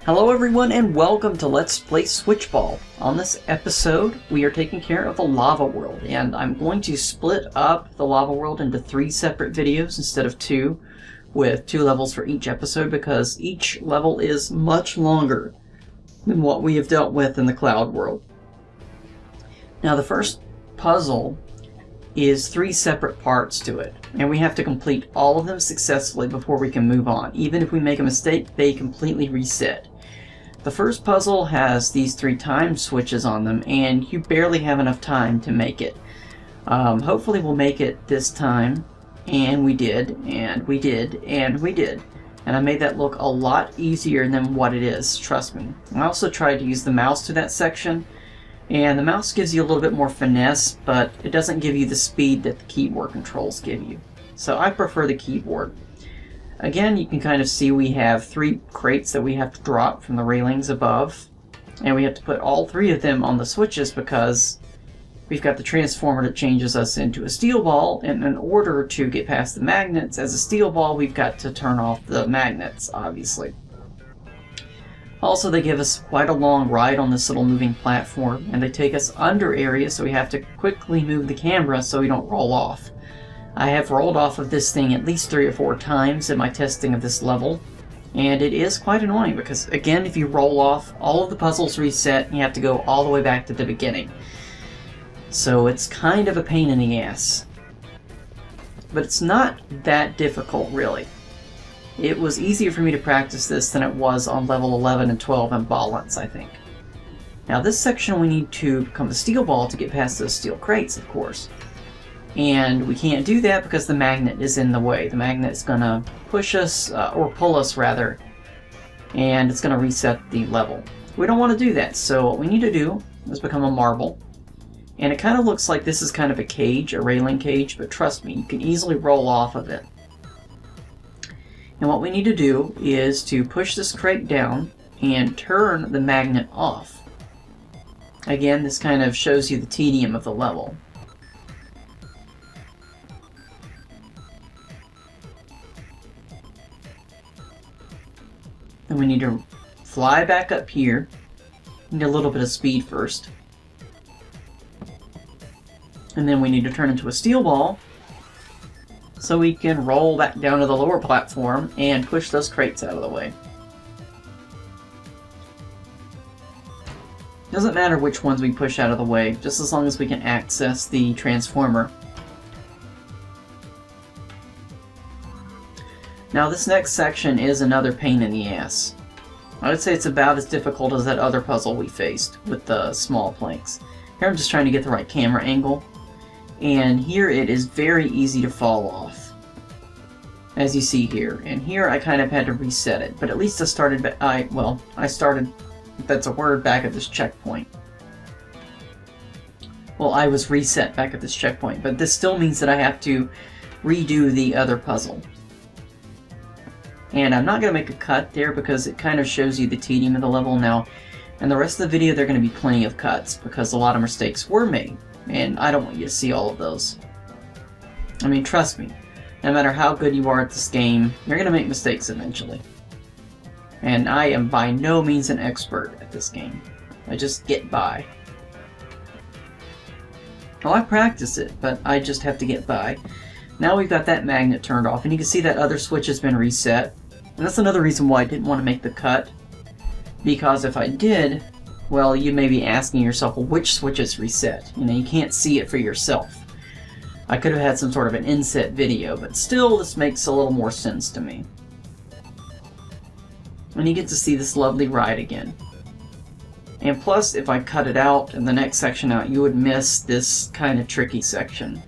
Hello everyone and welcome to Let's Play Switchball. On this episode, we are taking care of the lava world, and I'm going to split up the lava world into 3 separate videos instead of 2, with 2 levels for each episode because each level is much longer than what we have dealt with in the cloud world. Now the first puzzle is 3 separate parts to it, and we have to complete all of them successfully before we can move on. Even if we make a mistake, they completely reset. The first puzzle has these 3 time switches on them, and you barely have enough time to make it. Hopefully we'll make it this time, and we did, and we did, and we did. And I made that look a lot easier than what it is, trust me. I also tried to use the mouse to that section, and the mouse gives you a little bit more finesse, but it doesn't give you the speed that the keyboard controls give you. So I prefer the keyboard. Again, you can kind of see we have 3 crates that we have to drop from the railings above, and we have to put all 3 of them on the switches because we've got the transformer that changes us into a steel ball, and in order to get past the magnets as a steel ball, we've got to turn off the magnets, obviously. Also, they give us quite a long ride on this little moving platform, and they take us under areas, so we have to quickly move the camera so we don't roll off. I have rolled off of this thing at least 3 or 4 times in my testing of this level, and it is quite annoying because, again, if you roll off, all of the puzzles reset and you have to go all the way back to the beginning. So it's kind of a pain in the ass. But it's not that difficult, really. It was easier for me to practice this than it was on level 11 and 12 in Balance, I think. Now this section we need to become the steel ball to get past those steel crates, of course. And we can't do that because the magnet is in the way. The magnet's going to push us, or pull us rather, and it's going to reset the level. We don't want to do that, so what we need to do is become a marble. And it kind of looks like this is kind of a cage, a railing cage, but trust me, you can easily roll off of it. And what we need to do is to push this crate down and turn the magnet off. Again, this kind of shows you the tedium of the level. Then we need to fly back up here. Need a little bit of speed first. And then we need to turn into a steel ball so we can roll back down to the lower platform and push those crates out of the way. Doesn't matter which ones we push out of the way, just as long as we can access the transformer. Now this next section is another pain in the ass. I would say it's about as difficult as that other puzzle we faced with the small planks. Here I'm just trying to get the right camera angle, and here it is very easy to fall off, as you see here. And here I kind of had to reset it, but at least I started, I started, if that's a word, back at this checkpoint. Well, I was reset back at this checkpoint, but this still means that I have to redo the other puzzle. And I'm not going to make a cut there because it kind of shows you the tedium of the level now. And the rest of the video, there are going to be plenty of cuts because a lot of mistakes were made. And I don't want you to see all of those. I mean, trust me, no matter how good you are at this game, you're going to make mistakes eventually. And I am by no means an expert at this game. I just get by. Well, I practice it, but I just have to get by. Now we've got that magnet turned off, and you can see that other switch has been reset. And that's another reason why I didn't want to make the cut. Because if I did, well, you may be asking yourself, well, which switch is reset? You know, you can't see it for yourself. I could have had some sort of an inset video, but still, this makes a little more sense to me. And you get to see this lovely ride again. And plus, if I cut it out and the next section out, you would miss this kind of tricky section.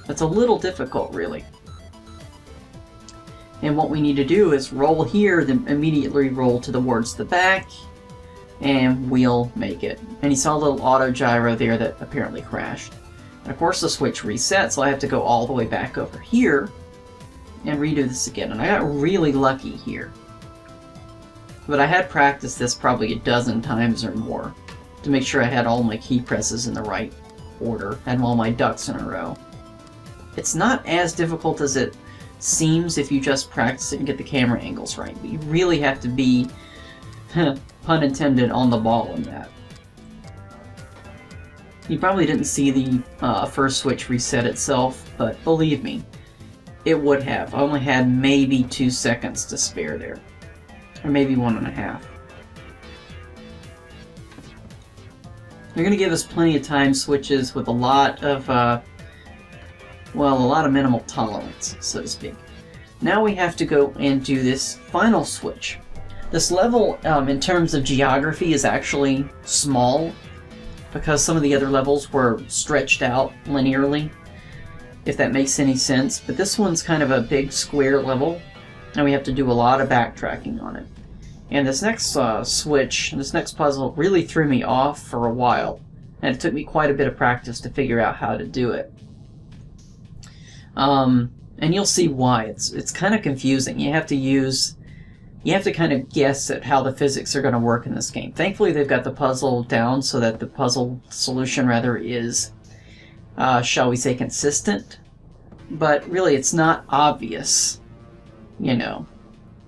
It's a little difficult, really. And what we need to do is roll here, then immediately roll towards the back, and we'll make it. And you saw a little auto gyro there that apparently crashed. And of course the switch resets, so I have to go all the way back over here and redo this again. And I got really lucky here. But I had practiced this probably a dozen times or more to make sure I had all my key presses in the right order and all my ducks in a row. It's not as difficult as it seems if you just practice it and get the camera angles right, but you really have to be pun intended, on the ball in that. You probably didn't see the first switch reset itself, but believe me, it would have. I only had maybe 2 seconds to spare there. Or maybe 1.5. They're going to give us plenty of time switches with a lot of, well, a lot of minimal tolerance, so to speak. Now we have to go and do this final switch. This level, in terms of geography, is actually small, because some of the other levels were stretched out linearly, if that makes any sense. But this one's kind of a big square level, and we have to do a lot of backtracking on it. And this next switch, this next puzzle, really threw me off for a while, and it took me quite a bit of practice to figure out how to do it. And you'll see why. It's kind of confusing. You have to kind of guess at how the physics are going to work in this game. Thankfully, they've got the puzzle down so that the puzzle solution, rather, is, shall we say, consistent. But really, it's not obvious, you know,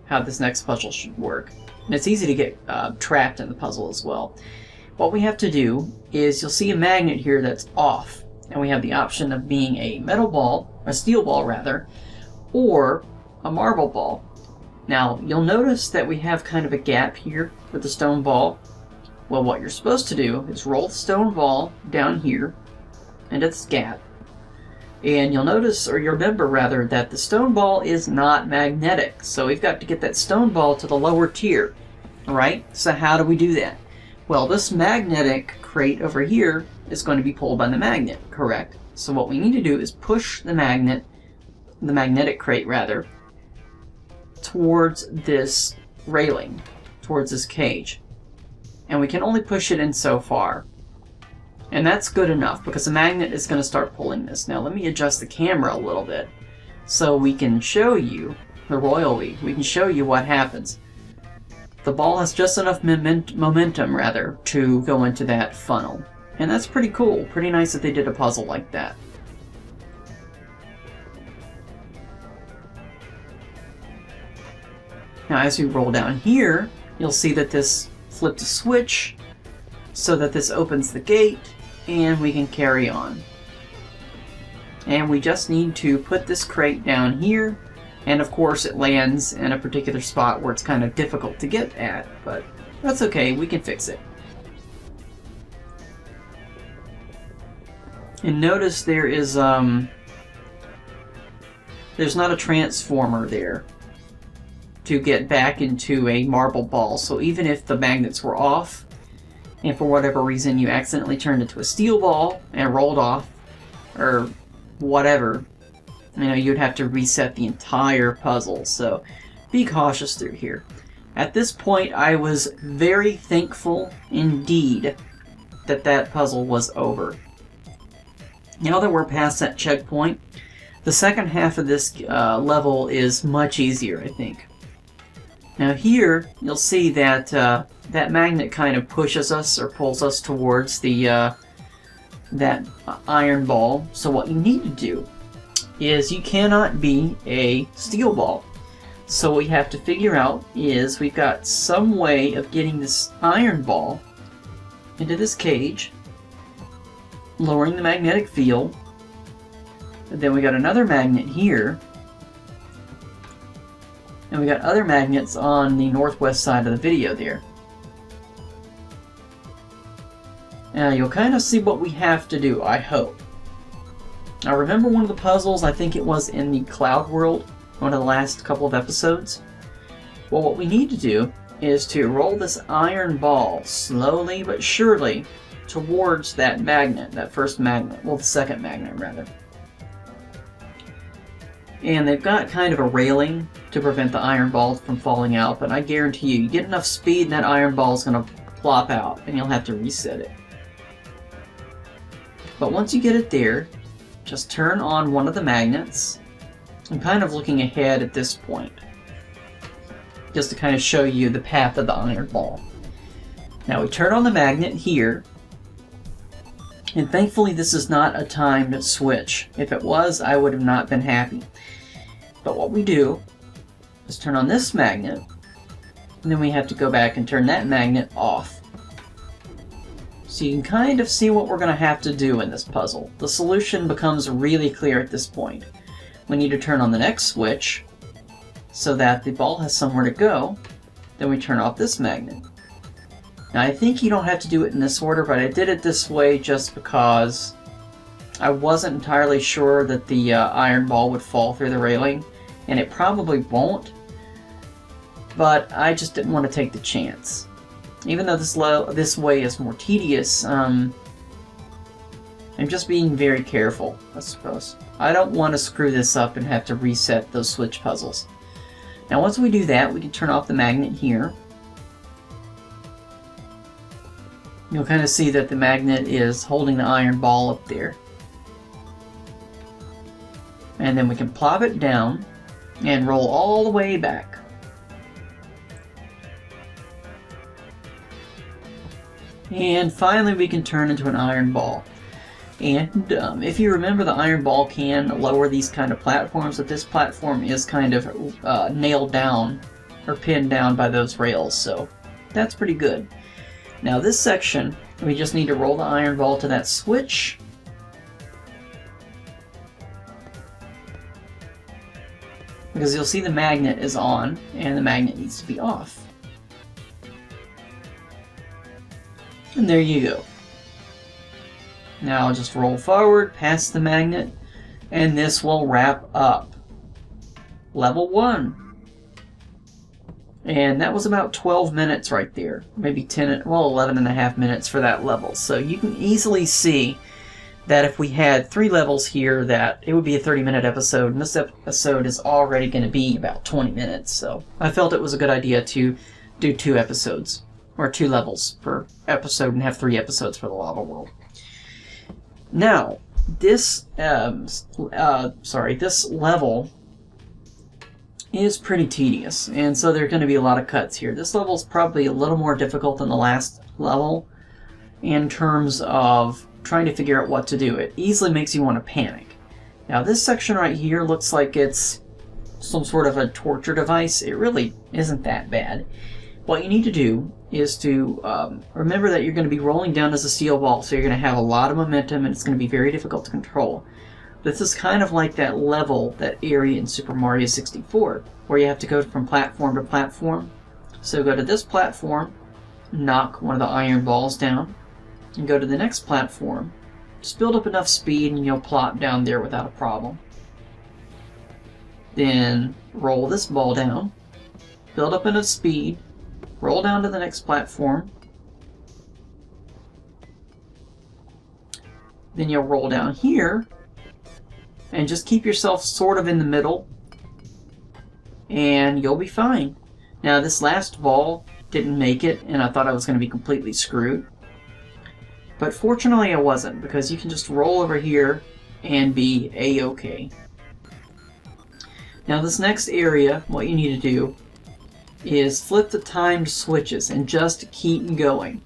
how this next puzzle should work. And it's easy to get trapped in the puzzle as well. What we have to do is, you'll see a magnet here that's off. And we have the option of being a metal ball, a steel ball rather, or a marble ball. Now, you'll notice that we have kind of a gap here with the stone ball. Well, what you're supposed to do is roll the stone ball down here into this gap. And you'll notice, or you'll remember rather, that the stone ball is not magnetic. So we've got to get that stone ball to the lower tier. Alright, so how do we do that? Well, this magnetic crate over here is going to be pulled by the magnet, correct? So what we need to do is push the magnetic crate rather, towards this railing, towards this cage. And we can only push it in so far. And that's good enough, because the magnet is going to start pulling this. Now let me adjust the camera a little bit, so we can show you the royally. We can show you what happens. The ball has just enough momentum, rather, to go into that funnel. And that's pretty cool. Pretty nice that they did a puzzle like that. Now as we roll down here, you'll see that this flipped a switch so that this opens the gate, and we can carry on. And we just need to put this crate down here, and of course it lands in a particular spot where it's kind of difficult to get at, but that's okay, we can fix it. And notice there is, there's not a transformer there to get back into a marble ball, so even if the magnets were off, and for whatever reason you accidentally turned into a steel ball and rolled off, or whatever, you know, you'd have to reset the entire puzzle, so be cautious through here. At this point, I was very thankful indeed that that puzzle was over. Now that we're past that checkpoint, the second half of this level is much easier, I think. Now here, you'll see that that magnet kind of pushes us or pulls us towards the that iron ball. So what you need to do is you cannot be a steel ball. So what we have to figure out is we've got some way of getting this iron ball into this cage, lowering the magnetic field. And then we got another magnet here. And we got other magnets on the northwest side of the video there. Now you'll kind of see what we have to do, I hope. Now remember one of the puzzles, I think it was in the Cloud World, one of the last couple of episodes? Well, what we need to do is to roll this iron ball slowly but surely towards that magnet, that first magnet, well, the second magnet rather. And they've got kind of a railing to prevent the iron ball from falling out, but I guarantee you get enough speed and that iron ball is going to plop out and you'll have to reset it. But once you get it there, just turn on one of the magnets. I'm kind of looking ahead at this point, just to kind of show you the path of the iron ball. Now we turn on the magnet here, and thankfully this is not a timed switch. If it was, I would have not been happy. But what we do is turn on this magnet, And then we have to go back and turn that magnet off. So you can kind of see what we're going to have to do in this puzzle. The solution becomes really clear at this point. We need to turn on the next switch so that the ball has somewhere to go. Then we turn off this magnet. Now I think you don't have to do it in this order, but I did it this way just because I wasn't entirely sure that the iron ball would fall through the railing, and it probably won't. But I just didn't want to take the chance. Even though this way is more tedious, I'm just being very careful, I suppose. I don't want to screw this up and have to reset those switch puzzles. Now once we do that, we can turn off the magnet here. You'll kind of see that the magnet is holding the iron ball up there. And then we can plop it down and roll all the way back. And finally we can turn into an iron ball. And if you remember, the iron ball can lower these kind of platforms, but this platform is kind of nailed down or pinned down by those rails, so that's pretty good. Now this section, we just need to roll the iron ball to that switch. Because you'll see the magnet is on, and the magnet needs to be off. And there you go. Now I'll just roll forward past the magnet, and this will wrap up level 1. And that was about 12 minutes right there. Maybe 11 and a half minutes for that level. So you can easily see that if we had 3 levels here, that it would be a 30-minute episode, and this episode is already going to be about 20 minutes. So I felt it was a good idea to do 2 episodes, or 2 levels per episode, and have 3 episodes for the lava world. Now, this level is pretty tedious, and so there are going to be a lot of cuts here. This level is probably a little more difficult than the last level in terms of trying to figure out what to do. It easily makes you want to panic. Now, this section right here looks like it's some sort of a torture device. It really isn't that bad. What you need to do is to remember that you're going to be rolling down as a steel ball, so you're going to have a lot of momentum, and it's going to be very difficult to control. This is kind of like that level, that area in Super Mario 64, where you have to go from platform to platform. So go to this platform, knock one of the iron balls down, and go to the next platform. Just build up enough speed and you'll plop down there without a problem. Then roll this ball down, build up enough speed, roll down to the next platform. Then you'll roll down here, and just keep yourself sort of in the middle, and you'll be fine. Now this last ball didn't make it, and I thought I was going to be completely screwed. But fortunately I wasn't, because you can just roll over here and be a-okay. Now this next area, what you need to do is flip the timed switches and just keep going.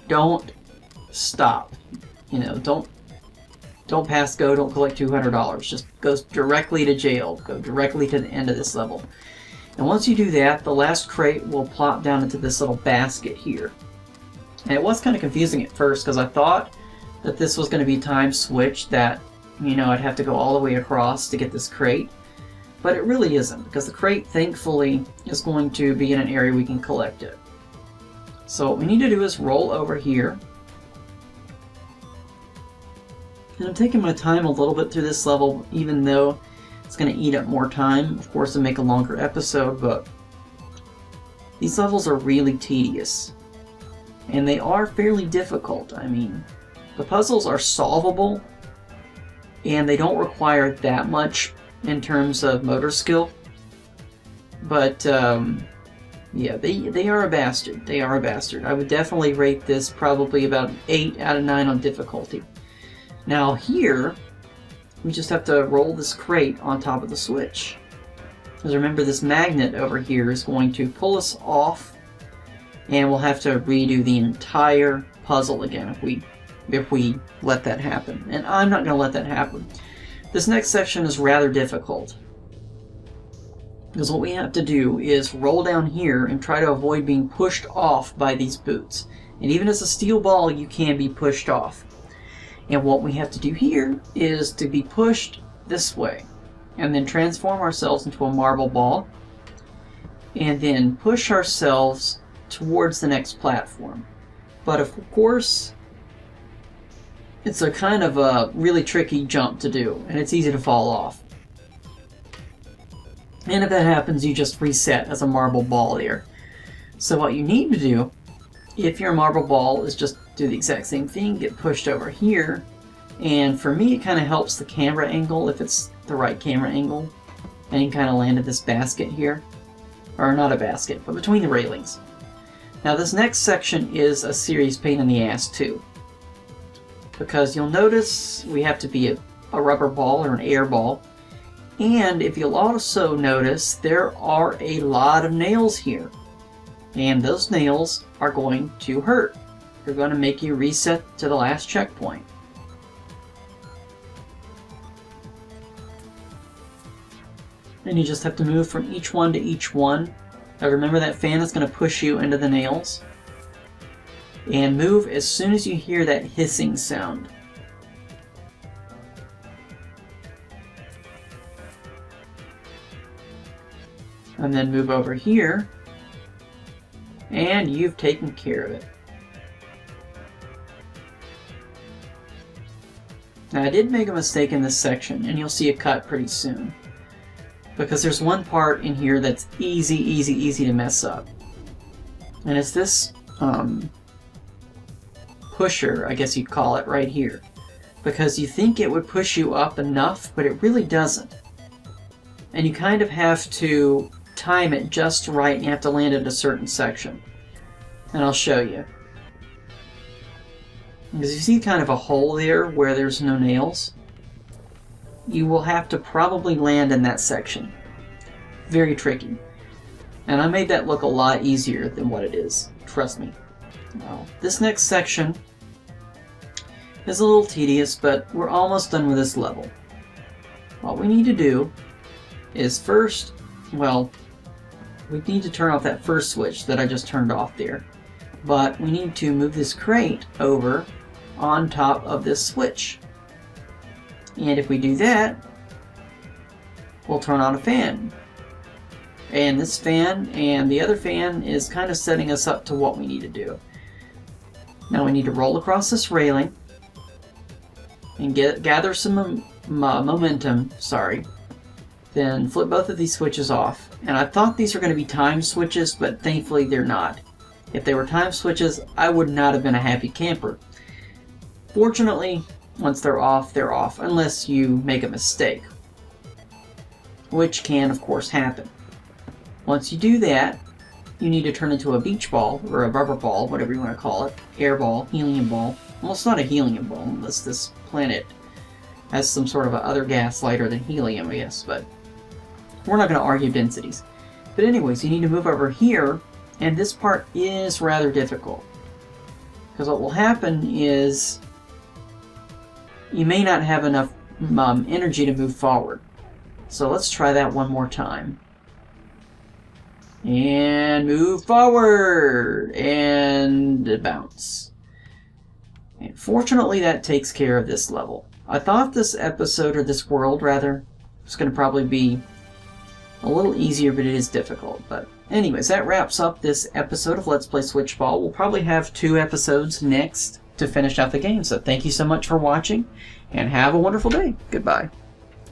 Don't stop. You know, don't pass go, don't collect $200. Just go directly to jail. Go directly to the end of this level. And once you do that, the last crate will plop down into this little basket here. And it was kind of confusing at first, because I thought that this was going to be time switch, that, you know, I'd have to go all the way across to get this crate. But it really isn't, because the crate, thankfully, is going to be in an area we can collect it. So what we need to do is roll over here. And I'm taking my time a little bit through this level, even though it's going to eat up more time, of course, to make a longer episode, but these levels are really tedious. And they are fairly difficult. I mean, the puzzles are solvable, and they don't require that much in terms of motor skill. But, yeah, they are a bastard. They are a bastard. I would definitely rate this probably about 8 out of 9 on difficulty. Now here, we just have to roll this crate on top of the switch. Because remember, this magnet over here is going to pull us off, and we'll have to redo the entire puzzle again if we let that happen. And I'm not going to let that happen. This next section is rather difficult. Because what we have to do is roll down here and try to avoid being pushed off by these boots. And even as a steel ball, you can be pushed off. And what we have to do here is to be pushed this way, and then transform ourselves into a marble ball, and then push ourselves towards the next platform. But of course, it's a kind of a really tricky jump to do, and it's easy to fall off. And if that happens, you just reset as a marble ball there. So what you need to do, if you're a marble ball, is just do the exact same thing, get pushed over here. And for me, it kind of helps the camera angle, if it's the right camera angle. And you kind of land at this basket here. Or not a basket, but between the railings. Now this next section is a serious pain in the ass too. Because you'll notice we have to be a rubber ball or an air ball. And if you'll also notice, there are a lot of nails here. And those nails are going to hurt. They're going to make you reset to the last checkpoint. And you just have to move from each one to each one. Now remember, that fan is going to push you into the nails. And move as soon as you hear that hissing sound. And then move over here, and you've taken care of it. Now I did make a mistake in this section, and you'll see a cut pretty soon. Because there's one part in here that's easy to mess up. And it's this pusher, I guess you'd call it, right here. Because you think it would push you up enough, but it really doesn't. And you kind of have to time it just right, and you have to land at a certain section. And I'll show you. Because you see kind of a hole there where there's no nails. You will have to probably land in that section. Very tricky. And I made that look a lot easier than what it is. Trust me. Now, this next section is a little tedious, but we're almost done with this level. What we need to do is first, well, we need to turn off that first switch that I just turned off there. But we need to move this crate over on top of this switch. And if we do that, we'll turn on a fan. And this fan and the other fan is kind of setting us up to what we need to do. Now we need to roll across this railing and gather some momentum, then flip both of these switches off. And I thought these were going to be time switches, but thankfully they're not. If they were time switches, I would not have been a happy camper. Fortunately, once they're off, unless you make a mistake. Which can, of course, happen. Once you do that, you need to turn into a beach ball, or a rubber ball, whatever you want to call it. Air ball, helium ball. Well, it's not a helium ball, unless this planet has some sort of a other gas lighter than helium, I guess, but we're not going to argue densities. But anyways, you need to move over here, and this part is rather difficult. Because what will happen is you may not have enough energy to move forward. So let's try that one more time. And move forward! And bounce. And fortunately that takes care of this level. I thought this episode, or this world rather, was going to probably be a little easier, but it is difficult. But anyways, that wraps up this episode of Let's Play Switchball. We'll probably have 2 episodes next to finish out the game. So thank you so much for watching, and have a wonderful day. Goodbye.